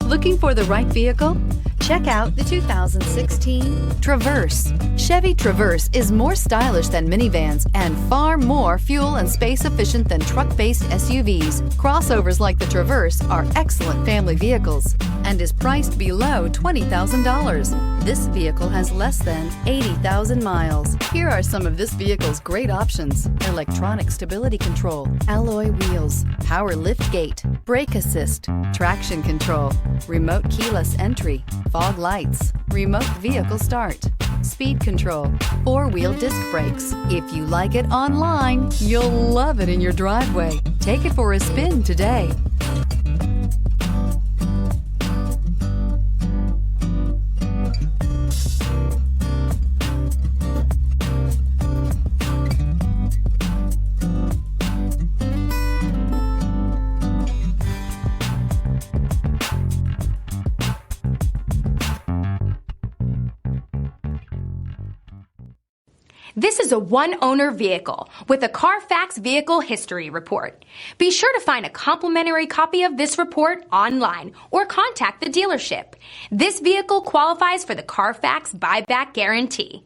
Looking for the right vehicle? Check out the 2016 Traverse. Chevy Traverse is more stylish than minivans and far more fuel and space efficient than truck-based SUVs. Crossovers like the Traverse are excellent family vehicles and is priced below $20,000. This vehicle has less than 80,000 miles. Here are some of this vehicle's great options: electronic stability control, alloy wheels, power lift gate, brake assist, traction control, remote keyless entry, fog lights, remote vehicle start, speed control, four-wheel disc brakes. If you like it online, you'll love it in your driveway. Take it for a spin today. This is a one-owner vehicle with a Carfax Vehicle History Report. Be sure to find a complimentary copy of this report online or contact the dealership. This vehicle qualifies for the Carfax Buyback Guarantee.